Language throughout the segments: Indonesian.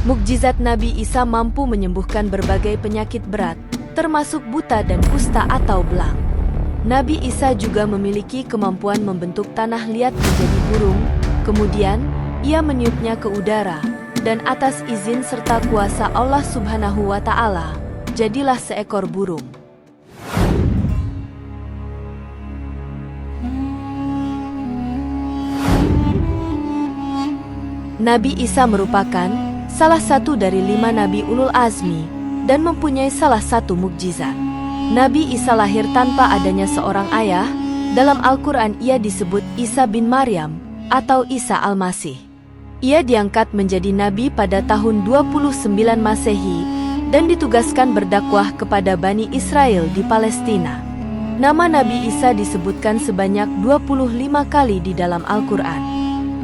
Mukjizat Nabi Isa mampu menyembuhkan berbagai penyakit berat, termasuk buta dan kusta atau belang. Nabi Isa juga memiliki kemampuan membentuk tanah liat menjadi burung, kemudian ia meniupnya ke udara, dan atas izin serta kuasa Allah Subhanahu wa Ta'ala, jadilah seekor burung. Nabi Isa merupakan salah satu dari 5 Nabi Ulul Azmi dan mempunyai salah satu mukjizat. Nabi Isa lahir tanpa adanya seorang ayah. Dalam Al-Quran ia disebut Isa bin Maryam atau Isa Al-Masih. Ia diangkat menjadi nabi pada tahun 29 Masehi dan ditugaskan berdakwah kepada Bani Israel di Palestina. Nama Nabi Isa disebutkan sebanyak 25 kali di dalam Al-Quran.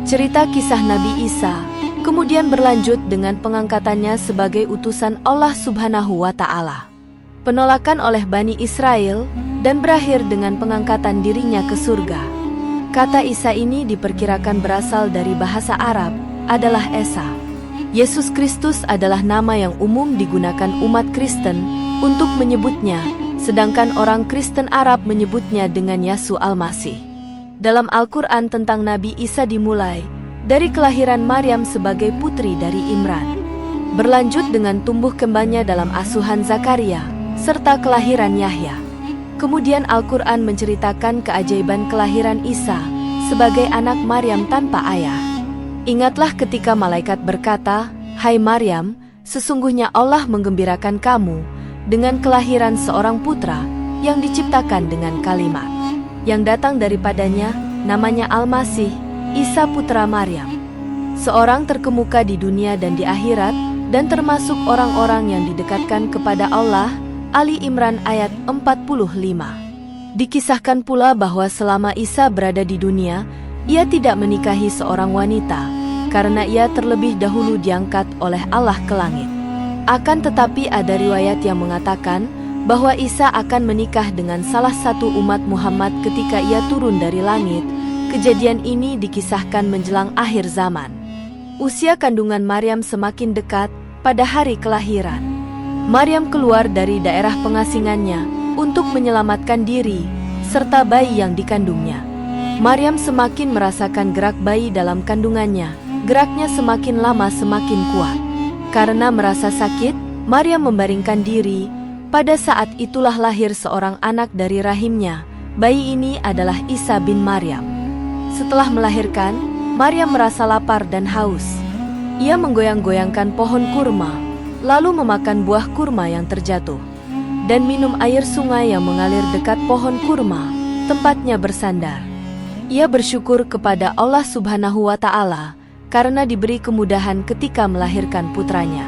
Cerita kisah Nabi Isa kemudian berlanjut dengan pengangkatannya sebagai utusan Allah Subhanahu wa Ta'ala, penolakan oleh Bani Israel, dan berakhir dengan pengangkatan dirinya ke surga. Kata Isa ini diperkirakan berasal dari bahasa Arab, adalah Esa. Yesus Kristus adalah nama yang umum digunakan umat Kristen untuk menyebutnya, sedangkan orang Kristen Arab menyebutnya dengan Yesus Al-Masih. Dalam Al-Quran tentang Nabi Isa dimulai dari kelahiran Maryam sebagai putri dari Imran, berlanjut dengan tumbuh kembangnya dalam asuhan Zakaria, serta kelahiran Yahya. Kemudian Al-Quran menceritakan keajaiban kelahiran Isa sebagai anak Maryam tanpa ayah. Ingatlah ketika malaikat berkata, "Hai Maryam, sesungguhnya Allah menggembirakan kamu dengan kelahiran seorang putra yang diciptakan dengan kalimat yang datang daripadanya, namanya Al-Masih, Isa putra Maryam. Seorang terkemuka di dunia dan di akhirat, dan termasuk orang-orang yang didekatkan kepada Allah." Ali Imran ayat 45. Dikisahkan pula bahwa selama Isa berada di dunia, ia tidak menikahi seorang wanita, karena ia terlebih dahulu diangkat oleh Allah ke langit. Akan tetapi ada riwayat yang mengatakan bahwa Isa akan menikah dengan salah satu umat Muhammad ketika ia turun dari langit. Kejadian ini dikisahkan menjelang akhir zaman. Usia kandungan Maryam semakin dekat pada hari kelahiran. Maryam keluar dari daerah pengasingannya untuk menyelamatkan diri serta bayi yang dikandungnya. Maryam semakin merasakan gerak bayi dalam kandungannya. Geraknya semakin lama semakin kuat. Karena merasa sakit, Maryam membaringkan diri. Pada saat itulah lahir seorang anak dari rahimnya. Bayi ini adalah Isa bin Maryam. Setelah melahirkan, Maryam merasa lapar dan haus. Ia menggoyang-goyangkan pohon kurma, lalu memakan buah kurma yang terjatuh, dan minum air sungai yang mengalir dekat pohon kurma, tempatnya bersandar. Ia bersyukur kepada Allah Subhanahu wa Ta'ala karena diberi kemudahan ketika melahirkan putranya.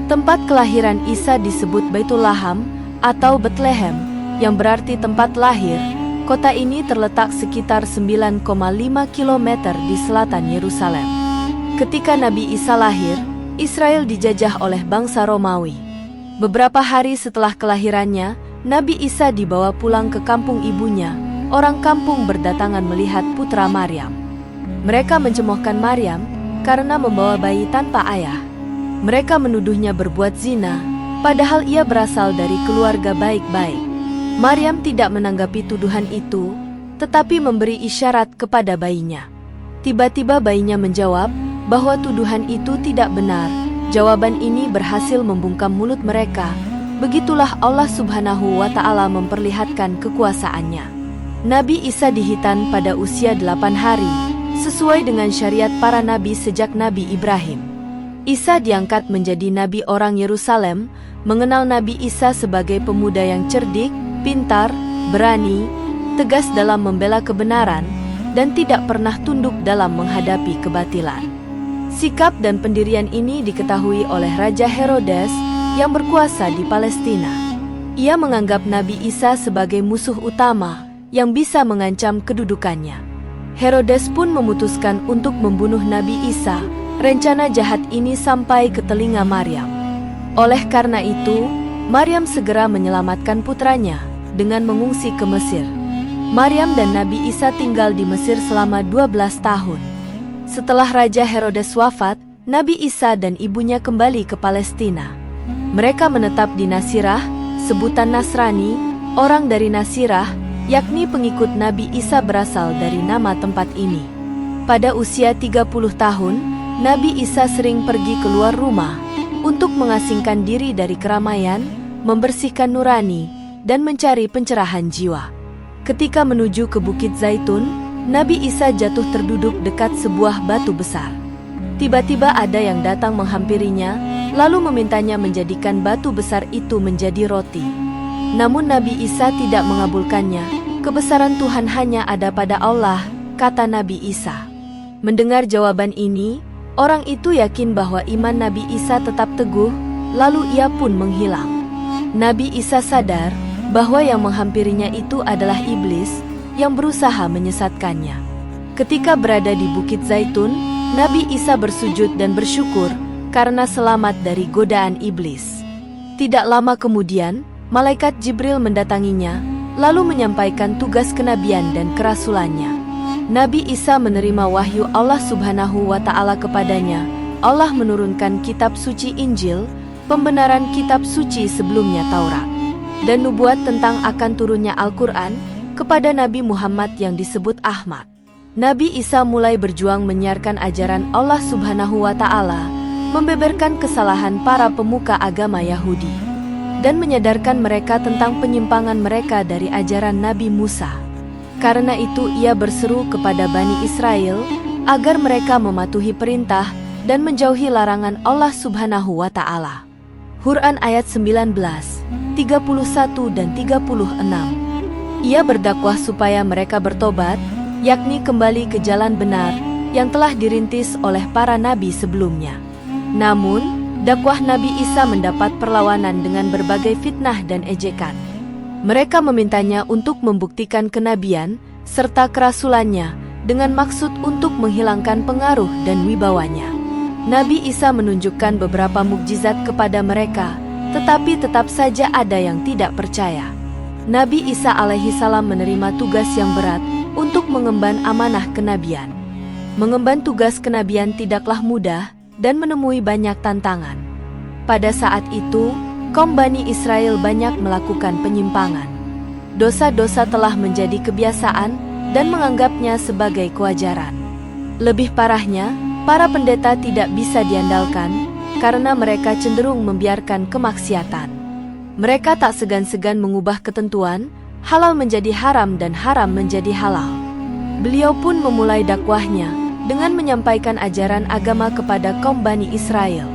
Tempat kelahiran Isa disebut Baitul Laham atau Bethlehem, yang berarti tempat lahir. Kota ini terletak sekitar 9,5 km di selatan Yerusalem. Ketika Nabi Isa lahir, Israel dijajah oleh bangsa Romawi. Beberapa hari setelah kelahirannya, Nabi Isa dibawa pulang ke kampung ibunya. Orang kampung berdatangan melihat putra Maryam. Mereka mencemoohkan Maryam karena membawa bayi tanpa ayah. Mereka menuduhnya berbuat zina, padahal ia berasal dari keluarga baik-baik. Maryam tidak menanggapi tuduhan itu, tetapi memberi isyarat kepada bayinya. Tiba-tiba bayinya menjawab bahwa tuduhan itu tidak benar. Jawaban ini berhasil membungkam mulut mereka. Begitulah Allah Subhanahu wa Ta'ala memperlihatkan kekuasaannya. Nabi Isa dihitan pada usia 8 hari, sesuai dengan syariat para nabi sejak Nabi Ibrahim. Isa diangkat menjadi nabi orang Yerusalem, mengenal Nabi Isa sebagai pemuda yang cerdik, pintar, berani, tegas dalam membela kebenaran, dan tidak pernah tunduk dalam menghadapi kebatilan. Sikap dan pendirian ini diketahui oleh Raja Herodes yang berkuasa di Palestina. Ia menganggap Nabi Isa sebagai musuh utama yang bisa mengancam kedudukannya. Herodes pun memutuskan untuk membunuh Nabi Isa. Rencana jahat ini sampai ke telinga Maryam. Oleh karena itu, Maryam segera menyelamatkan putranya dengan mengungsi ke Mesir. Maryam dan Nabi Isa tinggal di Mesir selama 12 tahun. Setelah Raja Herodes wafat, Nabi Isa dan ibunya kembali ke Palestina. Mereka menetap di Nasirah, sebutan Nasrani, orang dari Nasirah, yakni pengikut Nabi Isa berasal dari nama tempat ini. Pada usia 30 tahun, Nabi Isa sering pergi keluar rumah untuk mengasingkan diri dari keramaian, membersihkan nurani, dan mencari pencerahan jiwa. Ketika menuju ke Bukit Zaitun, Nabi Isa jatuh terduduk dekat sebuah batu besar. Tiba-tiba ada yang datang menghampirinya, lalu memintanya menjadikan batu besar itu menjadi roti. Namun Nabi Isa tidak mengabulkannya. Kebesaran Tuhan hanya ada pada Allah, kata Nabi Isa. Mendengar jawaban ini, orang itu yakin bahwa iman Nabi Isa tetap teguh, lalu ia pun menghilang. Nabi Isa sadar bahwa yang menghampirinya itu adalah iblis yang berusaha menyesatkannya. Ketika berada di Bukit Zaitun, Nabi Isa bersujud dan bersyukur karena selamat dari godaan iblis. Tidak lama kemudian, malaikat Jibril mendatanginya, lalu menyampaikan tugas kenabian dan kerasulannya. Nabi Isa menerima wahyu Allah Subhanahu wa Ta'ala kepadanya. Allah menurunkan kitab suci Injil, pembenaran kitab suci sebelumnya Taurat, dan nubuat tentang akan turunnya Al-Quran kepada Nabi Muhammad yang disebut Ahmad. Nabi Isa mulai berjuang menyiarkan ajaran Allah Subhanahu wa Ta'ala, membeberkan kesalahan para pemuka agama Yahudi, dan menyadarkan mereka tentang penyimpangan mereka dari ajaran Nabi Musa. Karena itu ia berseru kepada Bani Israel agar mereka mematuhi perintah dan menjauhi larangan Allah Subhanahu wa Ta'ala. Quran ayat 19, 31 dan 36. Ia berdakwah supaya mereka bertobat, yakni kembali ke jalan benar yang telah dirintis oleh para nabi sebelumnya. Namun, dakwah Nabi Isa mendapat perlawanan dengan berbagai fitnah dan ejekan. Mereka memintanya untuk membuktikan kenabian serta kerasulannya dengan maksud untuk menghilangkan pengaruh dan wibawanya. Nabi Isa menunjukkan beberapa mukjizat kepada mereka, tetapi tetap saja ada yang tidak percaya. Nabi Isa alaihi salam menerima tugas yang berat untuk mengemban amanah kenabian. Mengemban tugas kenabian tidaklah mudah dan menemui banyak tantangan. Pada saat itu, kaum Bani Israel banyak melakukan penyimpangan. Dosa-dosa telah menjadi kebiasaan dan menganggapnya sebagai kewajaran. Lebih parahnya, para pendeta tidak bisa diandalkan karena mereka cenderung membiarkan kemaksiatan. Mereka tak segan-segan mengubah ketentuan, halal menjadi haram dan haram menjadi halal. Beliau pun memulai dakwahnya dengan menyampaikan ajaran agama kepada kaum Bani Israel.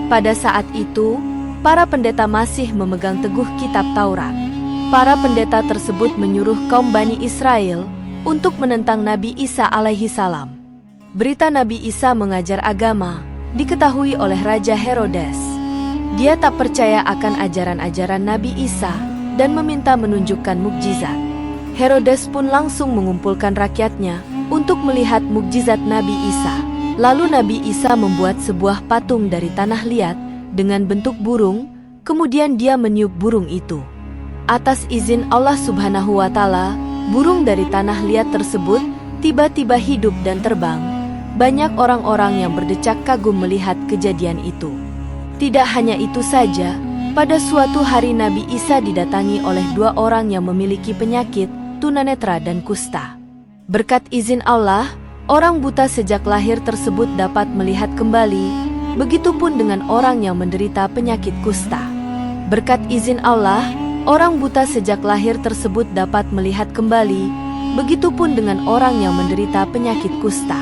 Pada saat itu, para pendeta masih memegang teguh kitab Taurat. Para pendeta tersebut menyuruh kaum Bani Israel untuk menentang Nabi Isa alaihi salam. Berita Nabi Isa mengajar agama diketahui oleh Raja Herodes. Dia tak percaya akan ajaran-ajaran Nabi Isa dan meminta menunjukkan mukjizat. Herodes pun langsung mengumpulkan rakyatnya untuk melihat mukjizat Nabi Isa. Lalu Nabi Isa membuat sebuah patung dari tanah liat dengan bentuk burung, kemudian dia meniup burung itu. Atas izin Allah Subhanahu wa Ta'ala, burung dari tanah liat tersebut tiba-tiba hidup dan terbang. Banyak orang-orang yang berdecak kagum melihat kejadian itu. Tidak hanya itu saja, pada suatu hari Nabi Isa didatangi oleh dua orang yang memiliki penyakit tunanetra dan kusta. Berkat izin Allah, orang buta sejak lahir tersebut dapat melihat kembali, begitupun dengan orang yang menderita penyakit kusta. Berkat izin Allah, orang buta sejak lahir tersebut dapat melihat kembali, begitupun dengan orang yang menderita penyakit kusta.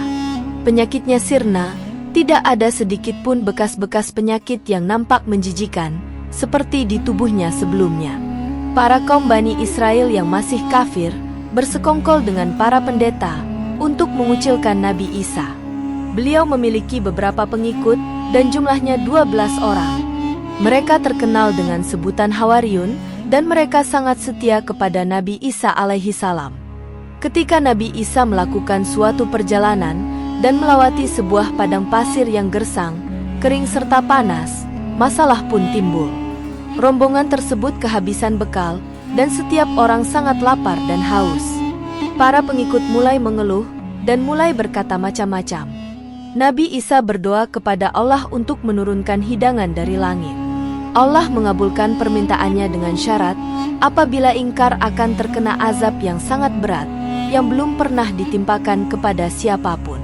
Penyakitnya sirna, tidak ada sedikit pun bekas-bekas penyakit yang nampak menjijikan, seperti di tubuhnya sebelumnya. Para kaum Bani Israel yang masih kafir, bersekongkol dengan para pendeta untuk mengucilkan Nabi Isa. Beliau memiliki beberapa pengikut dan jumlahnya 12 orang. Mereka terkenal dengan sebutan Hawariyun dan mereka sangat setia kepada Nabi Isa alaihi salam. Ketika Nabi Isa melakukan suatu perjalanan dan melewati sebuah padang pasir yang gersang, kering serta panas, masalah pun timbul. Rombongan tersebut kehabisan bekal dan setiap orang sangat lapar dan haus. Para pengikut mulai mengeluh dan mulai berkata macam-macam. Nabi Isa berdoa kepada Allah untuk menurunkan hidangan dari langit. Allah mengabulkan permintaannya dengan syarat, apabila ingkar akan terkena azab yang sangat berat, yang belum pernah ditimpakan kepada siapapun.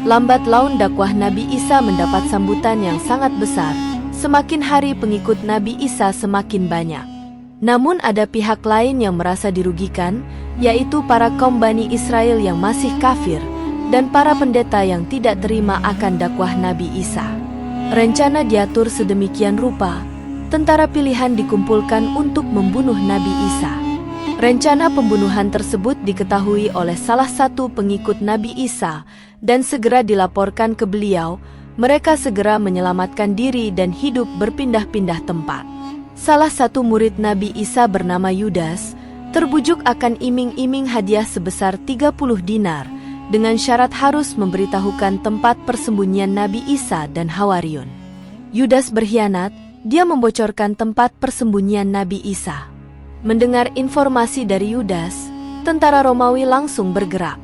Lambat laun dakwah Nabi Isa mendapat sambutan yang sangat besar. Semakin hari pengikut Nabi Isa semakin banyak. Namun ada pihak lain yang merasa dirugikan, yaitu para kaum Bani Israel yang masih kafir, dan para pendeta yang tidak terima akan dakwah Nabi Isa. Rencana diatur sedemikian rupa, tentara pilihan dikumpulkan untuk membunuh Nabi Isa. Rencana pembunuhan tersebut diketahui oleh salah satu pengikut Nabi Isa, dan segera dilaporkan ke beliau. Mereka segera menyelamatkan diri dan hidup berpindah-pindah tempat. Salah satu murid Nabi Isa bernama Yudas, terbujuk akan iming-iming hadiah sebesar 30 dinar, dengan syarat harus memberitahukan tempat persembunyian Nabi Isa dan Hawariun. Yudas berkhianat, dia membocorkan tempat persembunyian Nabi Isa. Mendengar informasi dari Yudas, tentara Romawi langsung bergerak.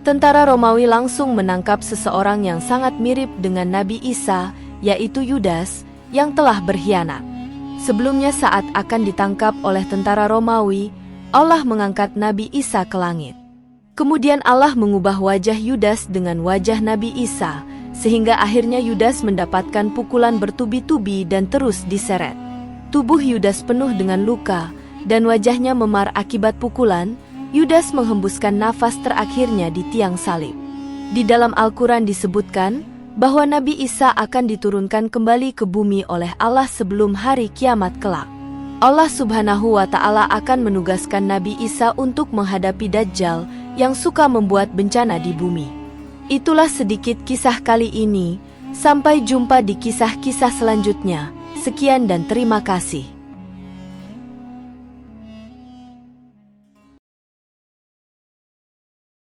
Tentara Romawi langsung menangkap seseorang yang sangat mirip dengan Nabi Isa, yaitu Yudas, yang telah berkhianat. Sebelumnya saat akan ditangkap oleh tentara Romawi, Allah mengangkat Nabi Isa ke langit. Kemudian Allah mengubah wajah Yudas dengan wajah Nabi Isa, sehingga akhirnya Yudas mendapatkan pukulan bertubi-tubi dan terus diseret. Tubuh Yudas penuh dengan luka, dan wajahnya memar akibat pukulan. Yudas menghembuskan nafas terakhirnya di tiang salib. Di dalam Al-Quran disebutkan bahwa Nabi Isa akan diturunkan kembali ke bumi oleh Allah sebelum hari kiamat kelak. Allah Subhanahu wa Ta'ala akan menugaskan Nabi Isa untuk menghadapi Dajjal yang suka membuat bencana di bumi. Itulah sedikit kisah kali ini. Sampai jumpa di kisah-kisah selanjutnya. Sekian dan terima kasih.